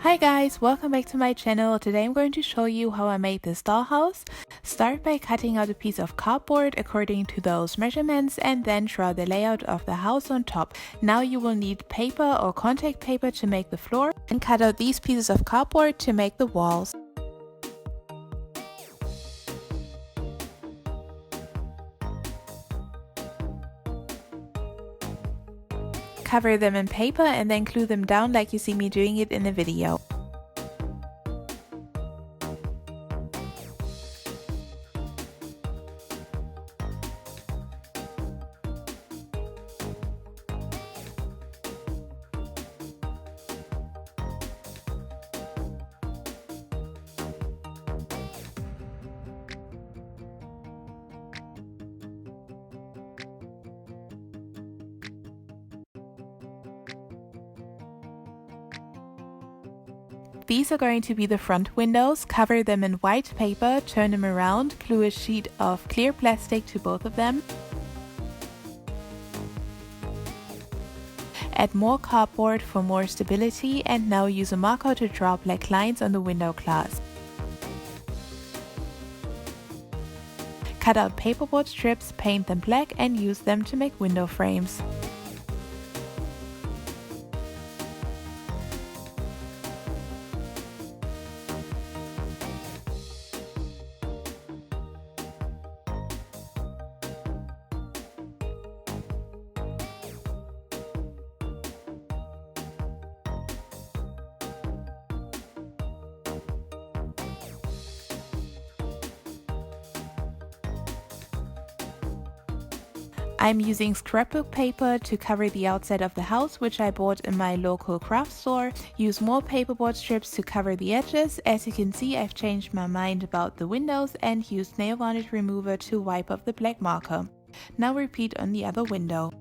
Hi guys, welcome back to my channel. Today I'm going to show you how I made this dollhouse. Start by cutting out a piece of cardboard according to those measurements and then draw the layout of the house on top. Now you will need paper or contact paper to make the floor and cut out these pieces of cardboard to make the walls. Cover them in paper and then glue them down like you see me doing it in the video. These are going to be the front windows. Cover them in white paper, turn them around, glue a sheet of clear plastic to both of them. Add more cardboard for more stability and now use a marker to draw black lines on the window glass. Cut out paperboard strips, paint them black and use them to make window frames. I'm using scrapbook paper to cover the outside of the house, which I bought in my local craft store. Use more paperboard strips to cover the edges. As you can see, I've changed my mind about the windows and used nail varnish remover to wipe off the black marker. Now repeat on the other window.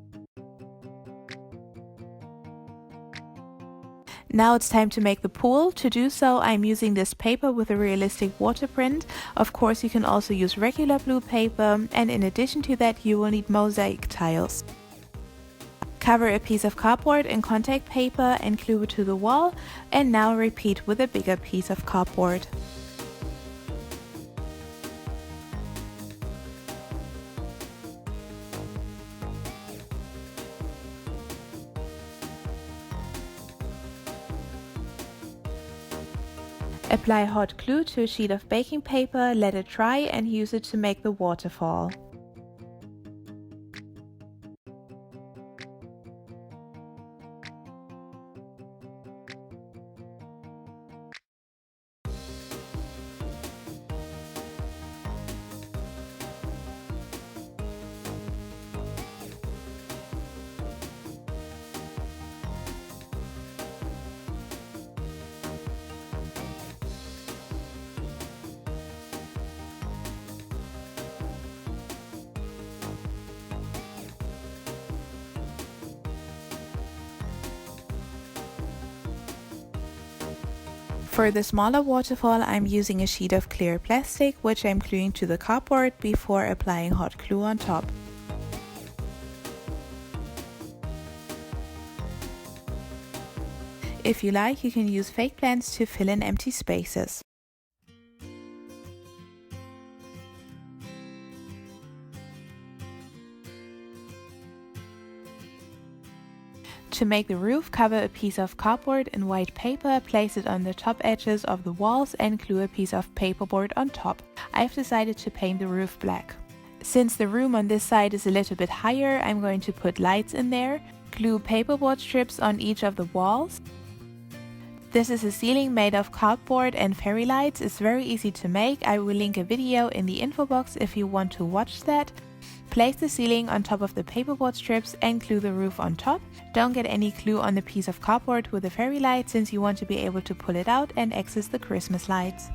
Now it's time to make the pool. To do so, I'm using this paper with a realistic water print. Of course, you can also use regular blue paper, and in addition to that, you will need mosaic tiles. Cover a piece of cardboard in contact paper and glue it to the wall, and now repeat with a bigger piece of cardboard. Apply hot glue to a sheet of baking paper, let it dry and use it to make the waterfall. For the smaller waterfall, I'm using a sheet of clear plastic, which I'm gluing to the cardboard before applying hot glue on top. If you like, you can use fake plants to fill in empty spaces. To make the roof, cover a piece of cardboard in white paper, place it on the top edges of the walls and glue a piece of paperboard on top. I've decided to paint the roof black. Since the room on this side is a little bit higher, I'm going to put lights in there. Glue paperboard strips on each of the walls. This is a ceiling made of cardboard and fairy lights. It's very easy to make. I will link a video in the info box if you want to watch that. Place the ceiling on top of the paperboard strips and glue the roof on top. Don't get any glue on the piece of cardboard with the fairy light since you want to be able to pull it out and access the Christmas lights.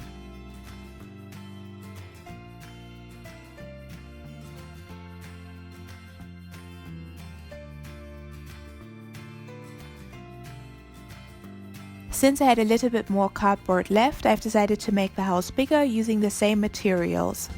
Since I had a little bit more cardboard left, I've decided to make the house bigger using the same materials.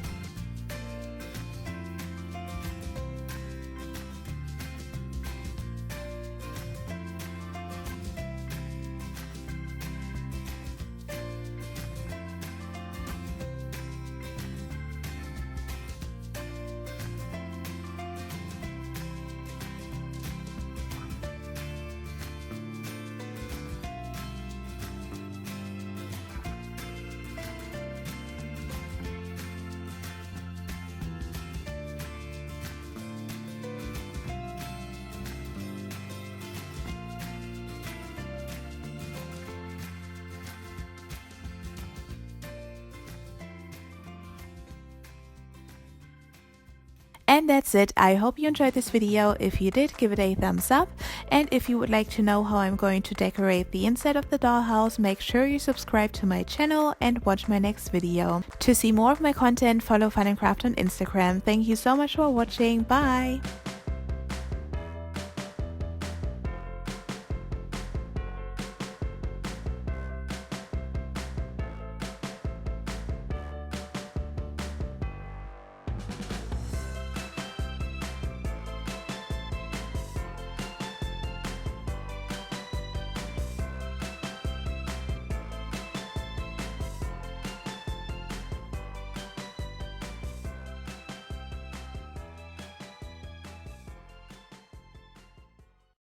And that's it. I hope you enjoyed this video. If you did, give it a thumbs up. And if you would like to know how I'm going to decorate the inside of the dollhouse, make sure you subscribe to my channel and watch my next video. To see more of my content, follow Fun and Craft on Instagram. Thank you so much for watching. Bye!